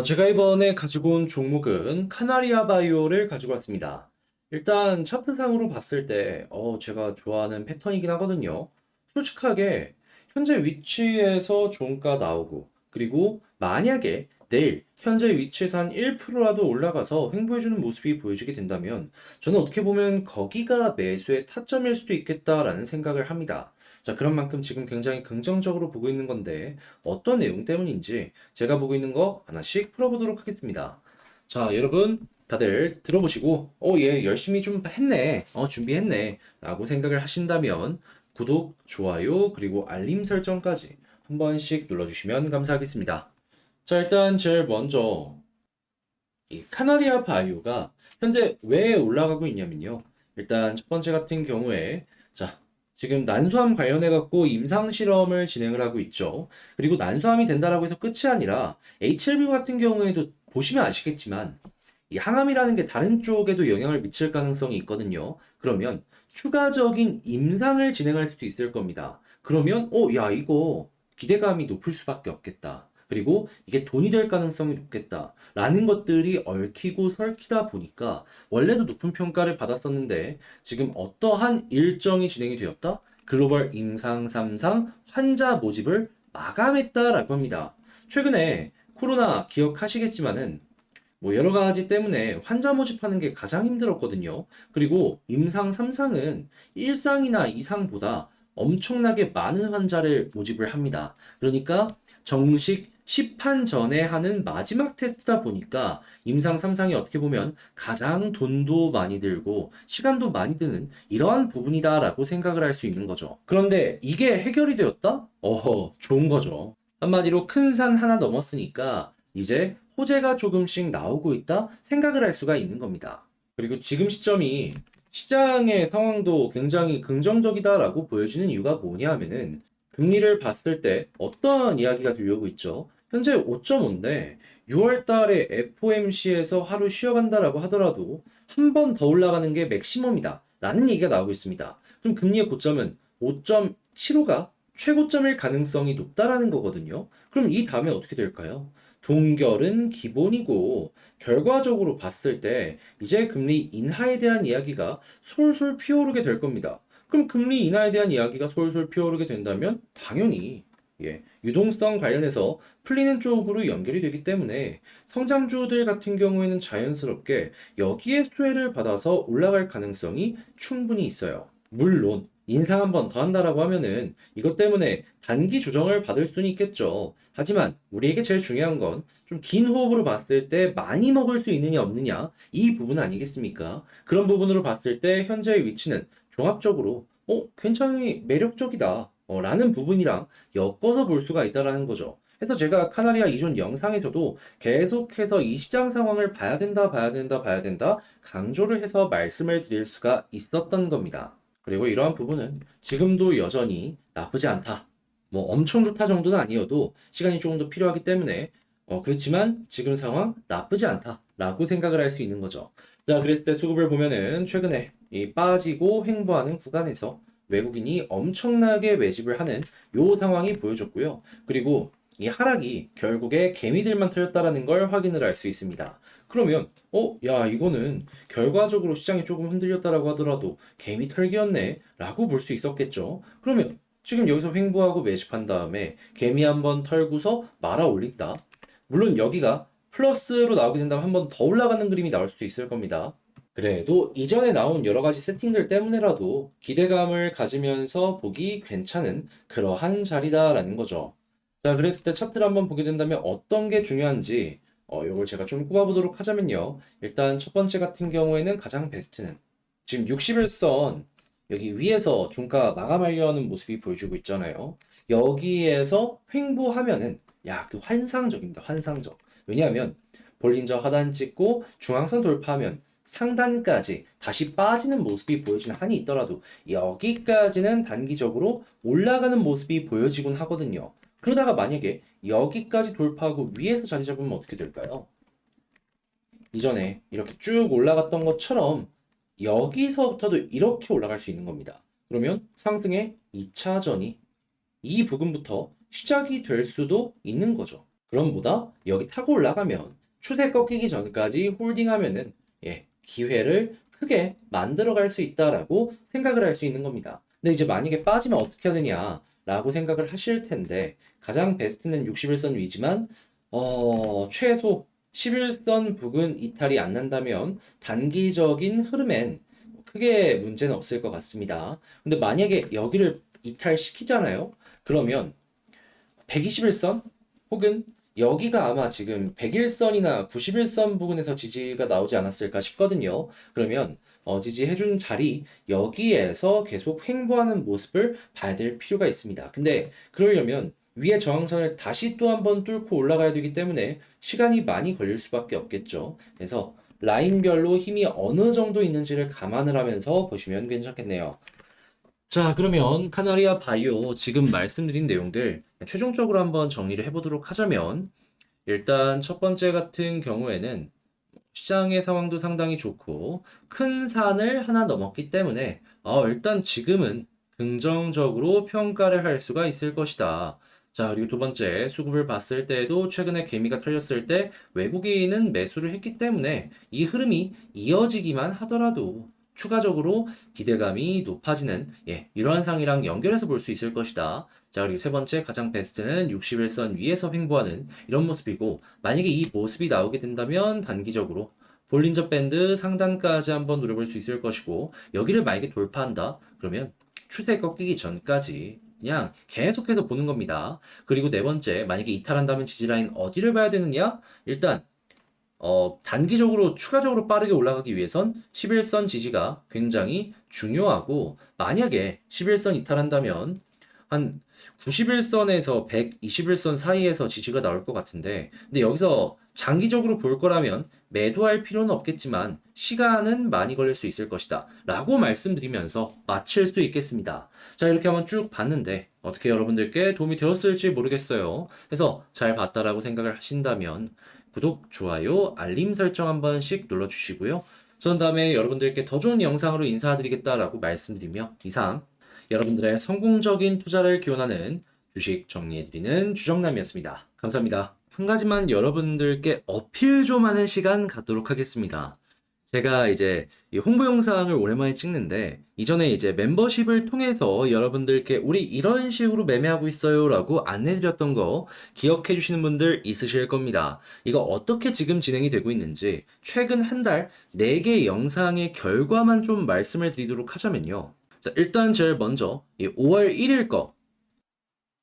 제가 이번에 가지고 온 종목은 카나리아 바이오를 가지고 왔습니다. 일단 차트상으로 봤을 때, 제가 좋아하는 패턴이긴 하거든요. 솔직하게 현재 위치에서 종가 나오고, 그리고 만약에 내일 현재 위치에서 한 1%라도 올라가서 횡보해주는 모습이 보여지게 된다면, 저는 어떻게 보면 거기가 매수의 타점일 수도 있겠다라는 생각을 합니다. 자, 그런 만큼 지금 굉장히 긍정적으로 보고 있는 건데, 어떤 내용 때문인지 제가 보고 있는 거 하나씩 풀어보도록 하겠습니다. 자, 여러분 다들 들어보시고, 얘 열심히 좀 했네, 준비했네, 라고 생각을 하신다면 구독, 좋아요, 그리고 알림 설정까지 한 번씩 눌러주시면 감사하겠습니다. 자, 일단 제일 먼저 이 카나리아 바이오가 현재 왜 올라가고 있냐면요. 일단 첫 번째 같은 경우에 자, 지금 난소암 관련해 갖고 임상 실험을 진행을 하고 있죠. 그리고 난소암이 된다라고 해서 끝이 아니라 HLB 같은 경우에도 보시면 아시겠지만 이 항암이라는 게 다른 쪽에도 영향을 미칠 가능성이 있거든요. 그러면 추가적인 임상을 진행할 수도 있을 겁니다. 그러면 야, 이거 기대감이 높을 수밖에 없겠다. 그리고 이게 돈이 될 가능성이 높겠다. 라는 것들이 얽히고 설키다 보니까 원래도 높은 평가를 받았었는데 지금 어떠한 일정이 진행이 되었다? 글로벌 임상 3상 환자 모집을 마감했다라고 합니다. 최근에 코로나 기억하시겠지만은 뭐 여러 가지 때문에 환자 모집하는 게 가장 힘들었거든요. 그리고 임상 3상은 1상이나 2상보다 엄청나게 많은 환자를 모집을 합니다. 그러니까 정식 시판 전에 하는 마지막 테스트다 보니까 임상 3상이 어떻게 보면 가장 돈도 많이 들고 시간도 많이 드는 이러한 부분이다라고 생각을 할 수 있는 거죠. 그런데 이게 해결이 되었다? 좋은 거죠. 한마디로 큰 산 하나 넘었으니까 이제 호재가 조금씩 나오고 있다 생각을 할 수가 있는 겁니다. 그리고 지금 시점이 시장의 상황도 굉장히 긍정적이다라고 보여지는 이유가 뭐냐 하면은 금리를 봤을 때 어떠한 이야기가 들려오고 있죠. 현재 5.5인데 6월 달에 FOMC에서 하루 쉬어간다라고 하더라도 한 번 더 올라가는 게 맥시멈이다 라는 얘기가 나오고 있습니다. 그럼 금리의 고점은 5.75가 최고점일 가능성이 높다라는 거거든요. 그럼 이 다음에 어떻게 될까요? 동결은 기본이고 결과적으로 봤을 때 이제 금리 인하에 대한 이야기가 솔솔 피어오르게 될 겁니다. 그럼 금리 인하에 대한 이야기가 솔솔 피어오르게 된다면 당연히 유동성 관련해서 풀리는 쪽으로 연결이 되기 때문에 성장주들 같은 경우에는 자연스럽게 여기에 수혜를 받아서 올라갈 가능성이 충분히 있어요. 물론 인상 한 번 더 한다라고 하면은 이것 때문에 단기 조정을 받을 수는 있겠죠. 하지만 우리에게 제일 중요한 건 좀 긴 호흡으로 봤을 때 많이 먹을 수 있느냐 없느냐 이 부분 아니겠습니까? 그런 부분으로 봤을 때 현재의 위치는 종합적으로 굉장히 매력적이다 라는 부분이랑 엮어서 볼 수가 있다라는 거죠. 그래서 제가 카나리아 이전 영상에서도 계속해서 이 시장 상황을 봐야 된다, 봐야 된다, 봐야 된다 강조를 해서 말씀을 드릴 수가 있었던 겁니다. 그리고 이러한 부분은 지금도 여전히 나쁘지 않다. 뭐 엄청 좋다 정도는 아니어도 시간이 조금 더 필요하기 때문에 그렇지만 지금 상황 나쁘지 않다라고 생각을 할 수 있는 거죠. 자, 그랬을 때 수급을 보면은 최근에 이 빠지고 횡보하는 구간에서 외국인이 엄청나게 매집을 하는 요 상황이 보여졌고요. 그리고 이 하락이 결국에 개미들만 털렸다라는 걸 확인을 할 수 있습니다. 그러면 야, 이거는 결과적으로 시장이 조금 흔들렸다라고 하더라도 개미 털기였네 라고 볼 수 있었겠죠. 그러면 지금 여기서 횡보하고 매집한 다음에 개미 한번 털고서 말아 올린다. 물론 여기가 플러스로 나오게 된다면 한번 더 올라가는 그림이 나올 수도 있을 겁니다. 그래도 이전에 나온 여러 가지 세팅들 때문에라도 기대감을 가지면서 보기 괜찮은 그러한 자리다라는 거죠. 자, 그랬을 때 차트를 한번 보게 된다면 어떤 게 중요한지 요걸 제가 좀 꼽아보도록 하자면요. 일단 첫 번째 같은 경우에는 가장 베스트는 지금 60일선 여기 위에서 종가 마감하려는 모습이 보여주고 있잖아요. 여기에서 횡보하면은 야, 그 환상적입니다. 환상적. 왜냐하면 볼린저 하단 찍고 중앙선 돌파하면 상단까지 다시 빠지는 모습이 보여지는 한이 있더라도 여기까지는 단기적으로 올라가는 모습이 보여지곤 하거든요. 그러다가 만약에 여기까지 돌파하고 위에서 자리 잡으면 어떻게 될까요? 이전에 이렇게 쭉 올라갔던 것처럼 여기서부터도 이렇게 올라갈 수 있는 겁니다. 그러면 상승의 2차전이 이 부분부터 시작이 될 수도 있는 거죠. 그럼보다 여기 타고 올라가면 추세 꺾이기 전까지 홀딩하면은 기회를 크게 만들어 갈 수 있다라고 생각을 할 수 있는 겁니다. 근데 이제 만약에 빠지면 어떻게 하느냐라고 생각을 하실 텐데 가장 베스트는 61선 위지만 최소 11선 부근 이탈이 안 난다면 단기적인 흐름엔 크게 문제는 없을 것 같습니다. 근데 만약에 여기를 이탈시키잖아요? 그러면 121선 혹은 여기가 아마 지금 101선이나 91선 부근에서 지지가 나오지 않았을까 싶거든요. 그러면 지지해준 자리 여기에서 계속 횡보하는 모습을 봐야 될 필요가 있습니다. 근데 그러려면 위에 저항선을 다시 또 한번 뚫고 올라가야 되기 때문에 시간이 많이 걸릴 수밖에 없겠죠. 그래서 라인별로 힘이 어느 정도 있는지를 감안을 하면서 보시면 괜찮겠네요. 자, 그러면 카나리아 바이오 지금 말씀드린 내용들 최종적으로 한번 정리를 해보도록 하자면 일단 첫 번째 같은 경우에는 시장의 상황도 상당히 좋고 큰 산을 하나 넘었기 때문에 일단 지금은 긍정적으로 평가를 할 수가 있을 것이다. 자, 그리고 두 번째 수급을 봤을 때에도 최근에 개미가 털렸을 때 외국인은 매수를 했기 때문에 이 흐름이 이어지기만 하더라도 추가적으로 기대감이 높아지는 이러한 상이랑 연결해서 볼 수 있을 것이다. 자, 그리고 세 번째 가장 베스트는 61선 위에서 횡보하는 이런 모습이고 만약에 이 모습이 나오게 된다면 단기적으로 볼린저 밴드 상단까지 한번 노려볼 수 있을 것이고 여기를 만약에 돌파한다 그러면 추세 꺾이기 전까지 그냥 계속해서 보는 겁니다. 그리고 네 번째 만약에 이탈한다면 지지라인 어디를 봐야 되느냐? 일단 단기적으로 추가적으로 빠르게 올라가기 위해선 11선 지지가 굉장히 중요하고 만약에 11선 이탈한다면 한 91선에서 121선 사이에서 지지가 나올 것 같은데 근데 여기서 장기적으로 볼 거라면 매도할 필요는 없겠지만 시간은 많이 걸릴 수 있을 것이다 라고 말씀드리면서 마칠 수 있겠습니다. 자, 이렇게 한번 쭉 봤는데 어떻게 여러분들께 도움이 되었을지 모르겠어요. 그래서 잘 봤다라고 생각을 하신다면 구독, 좋아요, 알림 설정 한 번씩 눌러주시고요. 전 다음에 여러분들께 더 좋은 영상으로 인사드리겠다라고 말씀드리며 이상 여러분들의 성공적인 투자를 기원하는 주식 정리해드리는 주정남이었습니다. 감사합니다. 한 가지만 여러분들께 어필 좀 하는 시간 갖도록 하겠습니다. 제가 이제 이 홍보 영상을 오랜만에 찍는데 이전에 이제 멤버십을 통해서 여러분들께 우리 이런 식으로 매매하고 있어요 라고 안내드렸던 거 기억해 주시는 분들 있으실 겁니다. 이거 어떻게 지금 진행이 되고 있는지 최근 한 달 4개 영상의 결과만 좀 말씀을 드리도록 하자면요. 자, 일단 제일 먼저 이 5월 1일 거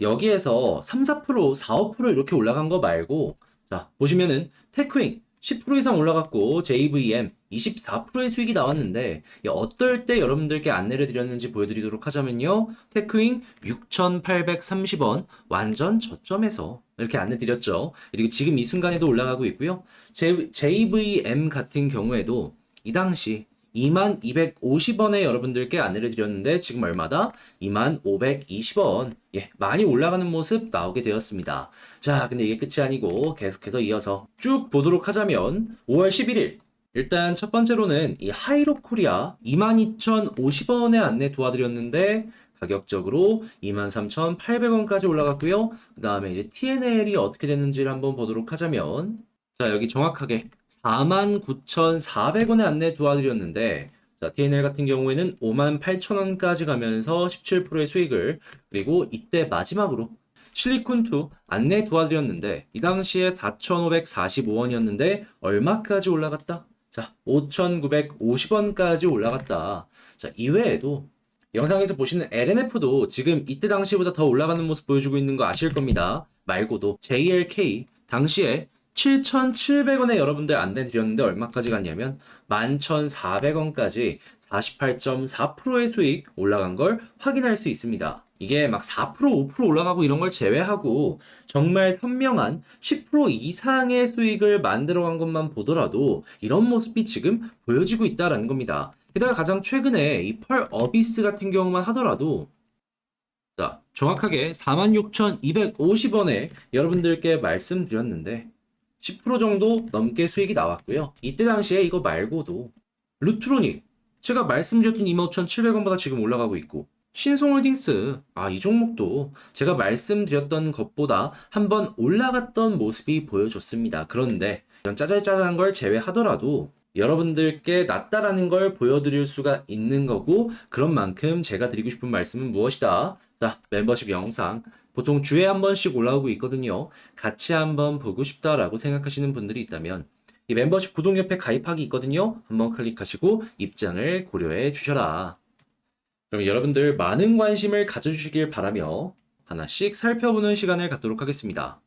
여기에서 3, 4%, 4, 5% 이렇게 올라간 거 말고 자, 보시면은 테크윙 10% 이상 올라갔고 JVM 24%의 수익이 나왔는데 어떨 때 여러분들께 안내를 드렸는지 보여드리도록 하자면요. 테크윙 6,830원 완전 저점에서 이렇게 안내 드렸죠. 그리고 지금 이 순간에도 올라가고 있고요. JVM 같은 경우에도 이 당시 2250원에 여러분들께 안내를 드렸는데 지금 얼마다? 2520원. 많이 올라가는 모습 나오게 되었습니다. 자, 근데 이게 끝이 아니고 계속해서 이어서 쭉 보도록 하자면 5월 11일 일단 첫 번째로는 이 하이로 코리아 22,050원에 안내 도와드렸는데 가격적으로 23,800원까지 올라갔고요. 그 다음에 이제 TNL이 어떻게 됐는지를 한번 보도록 하자면 자, 여기 정확하게 49,400원에 안내 도와드렸는데 자, TNL 같은 경우에는 58,000원까지 가면서 17%의 수익을 그리고 이때 마지막으로 실리콘2 안내 도와드렸는데 이 당시에 4,545원이었는데 얼마까지 올라갔다? 자, 5,950원까지 올라갔다. 자, 이외에도 영상에서 보시는 LNF도 지금 이때 당시보다 더 올라가는 모습 보여주고 있는 거 아실 겁니다. 말고도 JLK 당시에 7,700원에 여러분들 안내 드렸는데 얼마까지 갔냐면 11,400원까지 48.4%의 수익 올라간 걸 확인할 수 있습니다. 이게 막 4%, 5% 올라가고 이런 걸 제외하고 정말 선명한 10% 이상의 수익을 만들어간 것만 보더라도 이런 모습이 지금 보여지고 있다라는 겁니다. 게다가 가장 최근에 이 펄 어비스 같은 경우만 하더라도 자, 정확하게 46,250원에 여러분들께 말씀드렸는데 10% 정도 넘게 수익이 나왔고요. 이때 당시에 이거 말고도 루트로닉 제가 말씀드렸던 25,700원보다 지금 올라가고 있고 신송홀딩스, 이 종목도 제가 말씀드렸던 것보다 한번 올라갔던 모습이 보여줬습니다. 그런데 이런 짜잘짜잘한 걸 제외하더라도 여러분들께 낫다라는 걸 보여드릴 수가 있는 거고, 그런 만큼 제가 드리고 싶은 말씀은 무엇이다? 자, 멤버십 영상. 보통 주에 한 번씩 올라오고 있거든요. 같이 한번 보고 싶다라고 생각하시는 분들이 있다면 이 멤버십 구독 옆에 가입하기 있거든요. 한번 클릭하시고 입장을 고려해 주셔라. 그럼 여러분들 많은 관심을 가져주시길 바라며 하나씩 살펴보는 시간을 갖도록 하겠습니다.